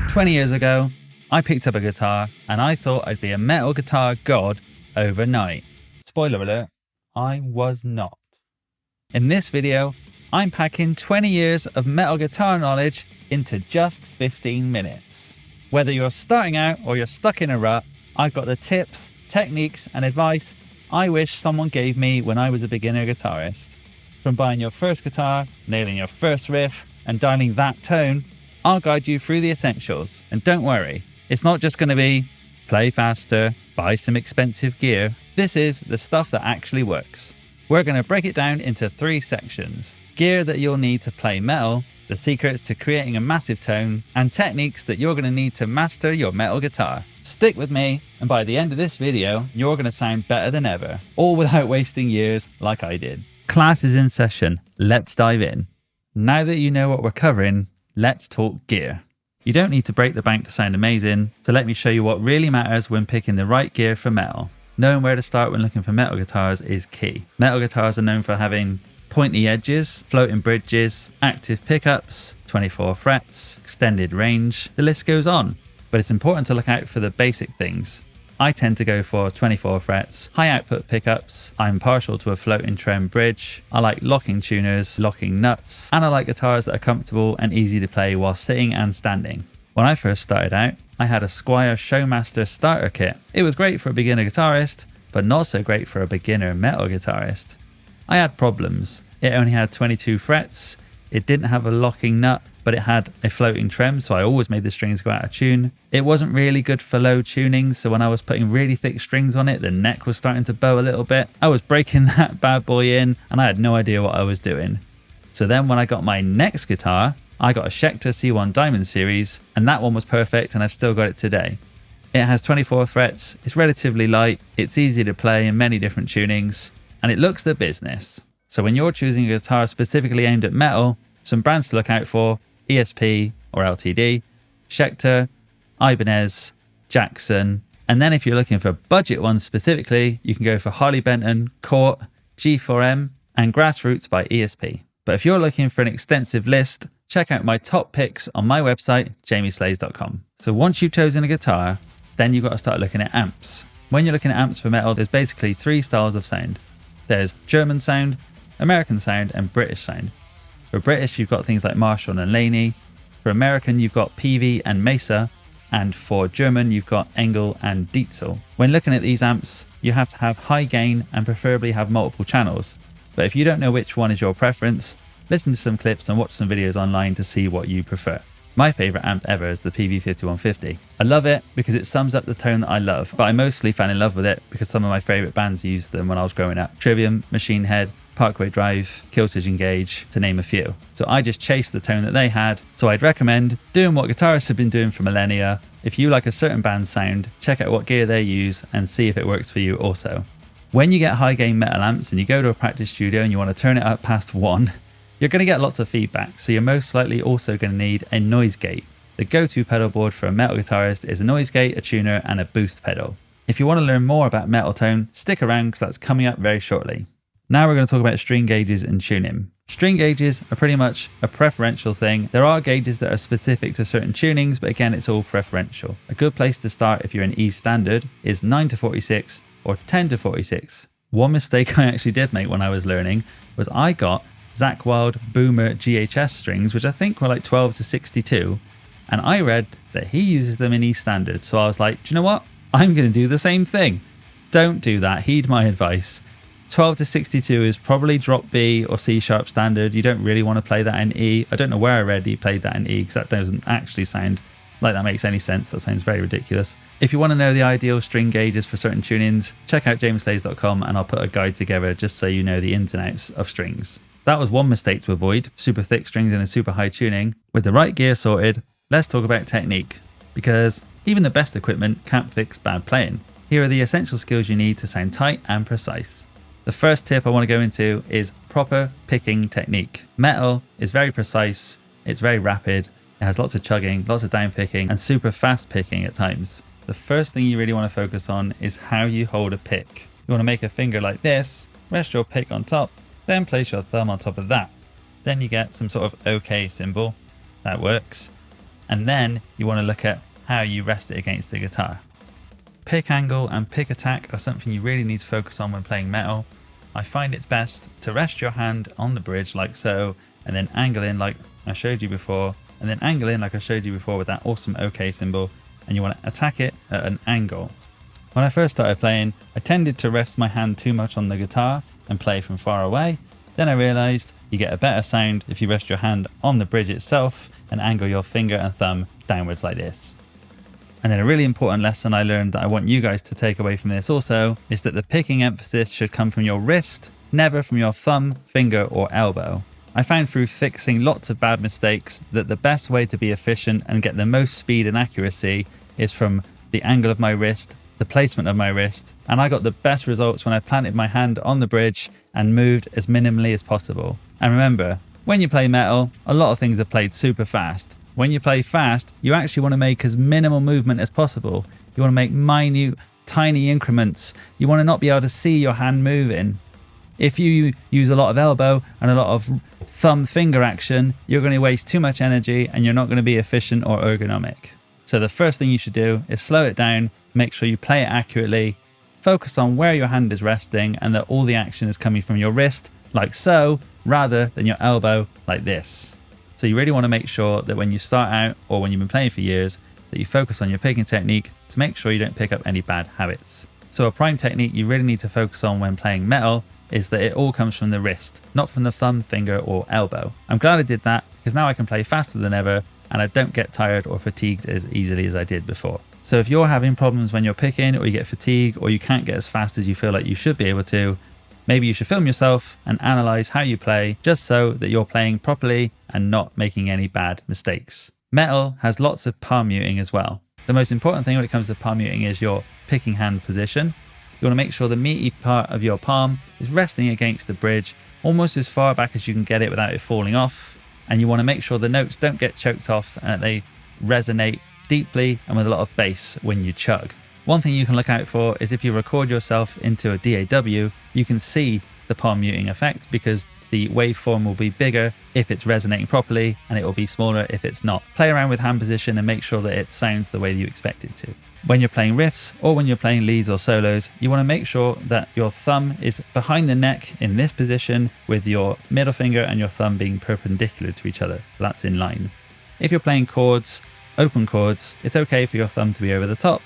20 years ago, I picked up a guitar and I thought I'd be a metal guitar god overnight. Spoiler alert, I was not. In this video, I'm packing 20 years of metal guitar knowledge into just 15 minutes. Whether you're starting out or you're stuck in a rut, I've got the tips, techniques and advice I wish someone gave me when I was a beginner guitarist. From buying your first guitar, nailing your first riff, and dialing that tone, I'll guide you through the essentials. And don't worry, it's not just going to be play faster, buy some expensive gear. This is the stuff that actually works. We're going to break it down into 3 sections. Gear that you'll need to play metal, the secrets to creating a massive tone, and techniques that you're going to need to master your metal guitar. Stick with me, and by the end of this video, you're going to sound better than ever, all without wasting years like I did. Class is in session. Let's dive in. Now that you know what we're covering, let's talk gear. You don't need to break the bank to sound amazing, so let me show you what really matters when picking the right gear for metal. Knowing where to start when looking for metal guitars is key. Metal guitars are known for having pointy edges, floating bridges, active pickups, 24 frets, extended range, the list goes on. But it's important to look out for the basic things. I tend to go for 24 frets, high output pickups, I'm partial to a floating trem bridge, I like locking tuners, locking nuts, and I like guitars that are comfortable and easy to play while sitting and standing. When I first started out, I had a Squier Showmaster starter kit. It was great for a beginner guitarist, but not so great for a beginner metal guitarist. I had problems. It only had 22 frets, it didn't have a locking nut, but it had a floating trem, so I always made the strings go out of tune. It wasn't really good for low tunings, so when I was putting really thick strings on it, the neck was starting to bow a little bit. I was breaking that bad boy in, and I had no idea what I was doing. So then when I got my next guitar, I got a Schecter C1 Diamond Series, and that one was perfect, and I've still got it today. It has 24 frets, it's relatively light, it's easy to play in many different tunings, and it looks the business. So when you're choosing a guitar specifically aimed at metal, some brands to look out for: ESP or LTD, Schecter, Ibanez, Jackson, and then if you're looking for budget ones specifically, you can go for Harley Benton, Court, G4M, and Grassroots by ESP. But if you're looking for an extensive list, check out my top picks on my website, jamieslays.com. So once you've chosen a guitar, then you've got to start looking at amps. When you're looking at amps for metal, there's basically 3 styles of sound. There's German sound, American sound, and British sound. For British, you've got things like Marshall and Laney. For American, you've got Peavey and Mesa. And for German, you've got Engel and Dietzel. When looking at these amps, you have to have high gain and preferably have multiple channels. But if you don't know which one is your preference, listen to some clips and watch some videos online to see what you prefer. My favourite amp ever is the PV5150. I love it because it sums up the tone that I love, but I mostly fell in love with it because some of my favourite bands used them when I was growing up. Trivium, Machine Head, Parkway Drive, Killswitch Engage, to name a few. So I just chased the tone that they had. So I'd recommend doing what guitarists have been doing for millennia. If you like a certain band's sound, check out what gear they use and see if it works for you also. When you get high gain metal amps and you go to a practice studio and you want to turn it up past 1, you're going to get lots of feedback. So you're most likely also going to need a noise gate. The go-to pedal board for a metal guitarist is a noise gate, a tuner, and a boost pedal. If you want to learn more about metal tone, stick around because that's coming up very shortly. Now we're going to talk about string gauges and tuning. String gauges are pretty much a preferential thing. There are gauges that are specific to certain tunings, but again, it's all preferential. A good place to start if you're in E standard is 9-46 or 10-46. One mistake I actually did make when I was learning was I got Zakk Wylde Boomer GHS strings, which I think were like 12-62. And I read that he uses them in E standard. So I was like, do you know what? I'm going to do the same thing. Don't do that. Heed my advice. 12-62 is probably drop B or C sharp standard. You don't really want to play that in E. I don't know where I read he played that in E because that doesn't actually sound like that makes any sense. That sounds very ridiculous. If you want to know the ideal string gauges for certain tunings, check out jamieslays.com and I'll put a guide together just so you know the ins and outs of strings. That was one mistake to avoid, super thick strings in a super high tuning. With the right gear sorted, let's talk about technique, because even the best equipment can't fix bad playing. Here are the essential skills you need to sound tight and precise. The first tip I want to go into is proper picking technique. Metal is very precise, it's very rapid, it has lots of chugging, lots of down picking, and super fast picking at times. The first thing you really want to focus on is how you hold a pick. You want to make a finger like this, rest your pick on top, then place your thumb on top of that. Then you get some sort of OK symbol. That works. And then you want to look at how you rest it against the guitar. Pick angle and pick attack are something you really need to focus on when playing metal. I find it's best to rest your hand on the bridge like so, and then angle in like I showed you before, and then angle in like I showed you before with that awesome OK symbol, and you want to attack it at an angle. When I first started playing, I tended to rest my hand too much on the guitar and play from far away. Then I realized you get a better sound if you rest your hand on the bridge itself and angle your finger and thumb downwards like this. And then a really important lesson I learned that I want you guys to take away from this also is that the picking emphasis should come from your wrist, never from your thumb, finger or elbow. I found through fixing lots of bad mistakes that the best way to be efficient and get the most speed and accuracy is from the angle of my wrist, the placement of my wrist, and I got the best results when I planted my hand on the bridge and moved as minimally as possible. And remember, when you play metal, a lot of things are played super fast. When you play fast, you actually want to make as minimal movement as possible. You want to make minute, tiny increments. You want to not be able to see your hand moving. If you use a lot of elbow and a lot of thumb finger action, you're going to waste too much energy and you're not going to be efficient or ergonomic. So the first thing you should do is slow it down, make sure you play it accurately, focus on where your hand is resting and that all the action is coming from your wrist, like so, rather than your elbow, like this. So you really want to make sure that when you start out or when you've been playing for years, that you focus on your picking technique to make sure you don't pick up any bad habits. So a prime technique you really need to focus on when playing metal is that it all comes from the wrist, not from the thumb, finger or elbow. I'm glad I did that because now I can play faster than ever and I don't get tired or fatigued as easily as I did before. So if you're having problems when you're picking or you get fatigued or you can't get as fast as you feel like you should be able to, maybe you should film yourself and analyze how you play just so that you're playing properly and not making any bad mistakes. Metal has lots of palm muting as well. The most important thing when it comes to palm muting is your picking hand position. You want to make sure the meaty part of your palm is resting against the bridge almost as far back as you can get it without it falling off. And you want to make sure the notes don't get choked off and that they resonate deeply and with a lot of bass when you chug. One thing you can look out for is if you record yourself into a DAW, you can see the palm muting effect because the waveform will be bigger if it's resonating properly and it will be smaller if it's not. Play around with hand position and make sure that it sounds the way you expect it to. When you're playing riffs or when you're playing leads or solos, you want to make sure that your thumb is behind the neck in this position with your middle finger and your thumb being perpendicular to each other. So that's in line. If you're playing chords, open chords, it's okay for your thumb to be over the top.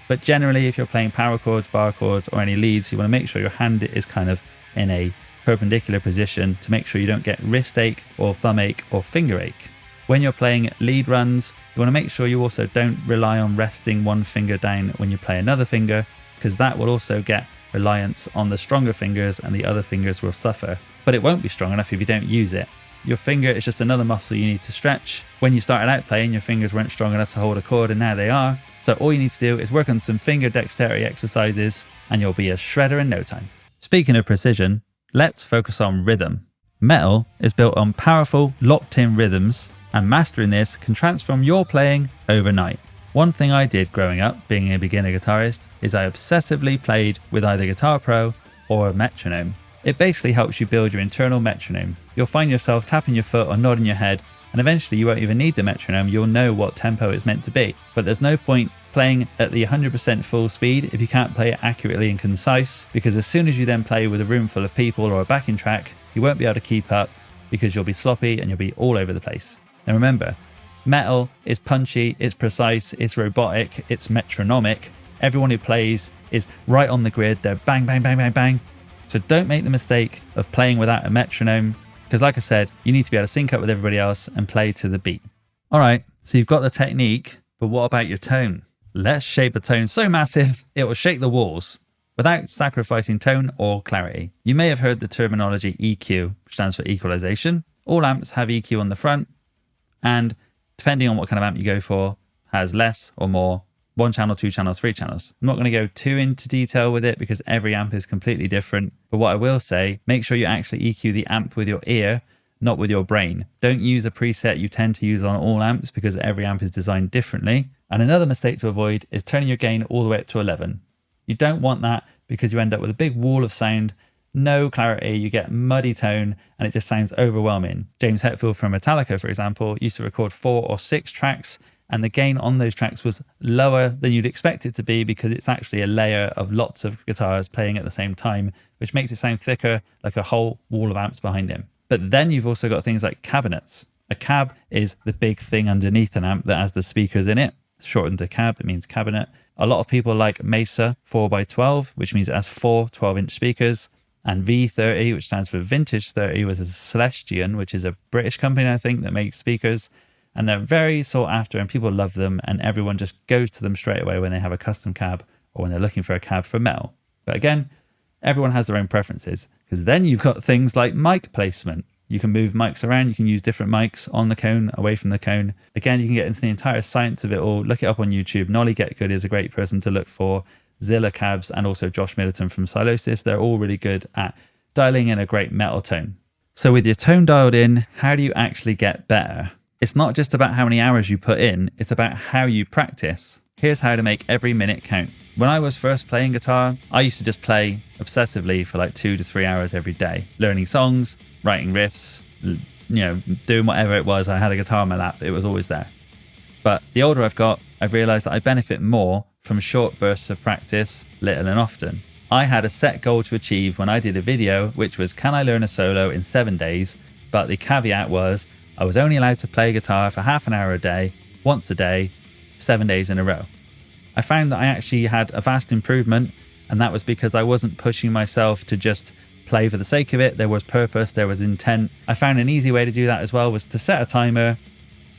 But generally, if you're playing power chords, bar chords, or any leads, you want to make sure your hand is kind of in a perpendicular position to make sure you don't get wrist ache or thumb ache or finger ache. When you're playing lead runs, you want to make sure you also don't rely on resting one finger down when you play another finger, because that will also get reliance on the stronger fingers and the other fingers will suffer. But it won't be strong enough if you don't use it. Your finger is just another muscle you need to stretch. When you started out playing, your fingers weren't strong enough to hold a chord and now they are. So all you need to do is work on some finger dexterity exercises and you'll be a shredder in no time. Speaking of precision, let's focus on rhythm. Metal is built on powerful, locked-in rhythms, and mastering this can transform your playing overnight. One thing I did growing up, being a beginner guitarist, is I obsessively played with either Guitar Pro or a metronome. It basically helps you build your internal metronome. You'll find yourself tapping your foot or nodding your head, and eventually you won't even need the metronome, you'll know what tempo it's meant to be. But there's no point playing at the 100% full speed if you can't play it accurately and concise, because as soon as you then play with a room full of people or a backing track, you won't be able to keep up because you'll be sloppy and you'll be all over the place. And remember, metal is punchy, it's precise, it's robotic, it's metronomic. Everyone who plays is right on the grid, they're bang, bang, bang, bang, bang. So don't make the mistake of playing without a metronome, because like I said, you need to be able to sync up with everybody else and play to the beat. All right, so you've got the technique, but what about your tone? Let's shape a tone so massive, it will shake the walls without sacrificing tone or clarity. You may have heard the terminology EQ, which stands for equalization. All amps have EQ on the front, and depending on what kind of amp you go for, has less or more, 1 channel, 2 channels, 3 channels. I'm not going to go too into detail with it because every amp is completely different. But what I will say, make sure you actually EQ the amp with your ear, not with your brain. Don't use a preset you tend to use on all amps because every amp is designed differently. And another mistake to avoid is turning your gain all the way up to 11. You don't want that because you end up with a big wall of sound, no clarity, you get muddy tone, and it just sounds overwhelming. James Hetfield from Metallica, for example, used to record 4 or 6 tracks, and the gain on those tracks was lower than you'd expect it to be because it's actually a layer of lots of guitars playing at the same time, which makes it sound thicker, like a whole wall of amps behind him. But then you've also got things like cabinets. A cab is the big thing underneath an amp that has the speakers in it. Shortened to cab, it means cabinet. A lot of people like Mesa 4x12, which means it has 4 12-inch speakers. And V30, which stands for Vintage 30, was a Celestion, which is a British company, I think, that makes speakers. And they're very sought after and people love them, and everyone just goes to them straight away when they have a custom cab or when they're looking for a cab for metal. But again, everyone has their own preferences, because then you've got things like mic placement. You can move mics around, you can use different mics on the cone, away from the cone. Again, you can get into the entire science of it all. Look it up on YouTube. Nolly Getgood is a great person to look for. Zilla Cabs and also Josh Middleton from Silosis. They're all really good at dialing in a great metal tone. So with your tone dialed in, how do you actually get better? It's not just about how many hours you put in, it's about how you practice. Here's how to make every minute count. When I was first playing guitar, I used to just play obsessively for like 2 to 3 hours every day, learning songs, writing riffs, doing whatever it was. I had a guitar on my lap, it was always there. But the older I've got, I've realized that I benefit more from short bursts of practice, little and often. I had a set goal to achieve when I did a video, which was, can I learn a solo in 7 days? But the caveat was, I was only allowed to play guitar for half an hour a day, once a day, 7 days in a row. I found that I actually had a vast improvement, and that was because I wasn't pushing myself to just play for the sake of it. There was purpose, there was intent. I found an easy way to do that as well was to set a timer,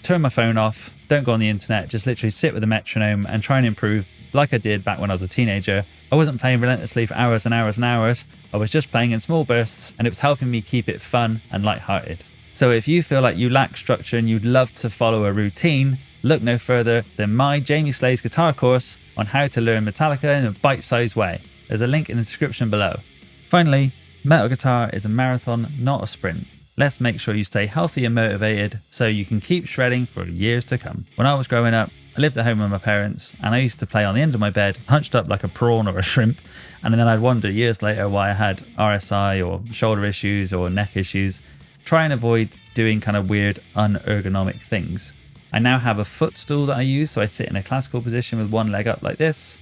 turn my phone off, don't go on the internet, just literally sit with a metronome and try and improve like I did back when I was a teenager. I wasn't playing relentlessly for hours and hours and hours. I was just playing in small bursts, and it was helping me keep it fun and lighthearted. So if you feel like you lack structure and you'd love to follow a routine, look no further than my Jamie Slay's guitar course on how to learn Metallica in a bite-sized way. There's a link in the description below. Finally, metal guitar is a marathon, not a sprint. Let's make sure you stay healthy and motivated so you can keep shredding for years to come. When I was growing up, I lived at home with my parents, and I used to play on the end of my bed, hunched up like a prawn or a shrimp, and then I'd wonder years later why I had RSI or shoulder issues or neck issues. Try and avoid doing kind of weird, unergonomic things. I now have a footstool that I use, so I sit in a classical position with one leg up like this.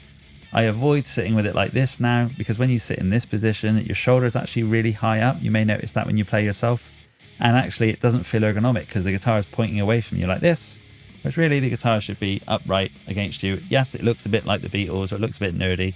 I avoid sitting with it like this now, because when you sit in this position, your shoulder is actually really high up. You may notice that when you play yourself. And actually it doesn't feel ergonomic because the guitar is pointing away from you like this, which really the guitar should be upright against you. Yes, it looks a bit like the Beatles, or it looks a bit nerdy,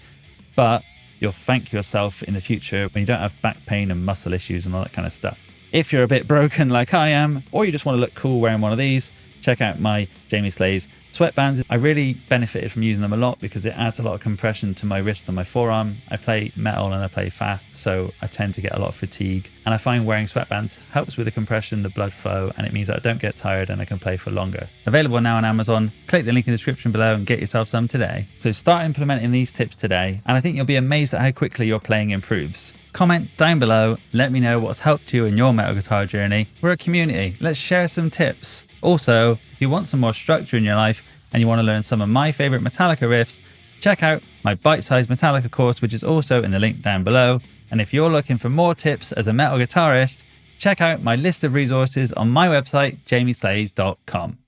but you'll thank yourself in the future when you don't have back pain and muscle issues and all that kind of stuff. If you're a bit broken like I am, or you just want to look cool wearing one of these, check out my Jamie Slay's sweatbands. I really benefited from using them a lot because it adds a lot of compression to my wrist and my forearm. I play metal and I play fast, so I tend to get a lot of fatigue. And I find wearing sweatbands helps with the compression, the blood flow, and it means that I don't get tired and I can play for longer. Available now on Amazon. Click the link in the description below and get yourself some today. So start implementing these tips today, and I think you'll be amazed at how quickly your playing improves. Comment down below, let me know what's helped you in your metal guitar journey. We're a community, let's share some tips. Also, if you want some more structure in your life and you want to learn some of my favorite Metallica riffs, check out my bite-sized Metallica course, which is also in the link down below. And if you're looking for more tips as a metal guitarist, check out my list of resources on my website, jamieslays.com.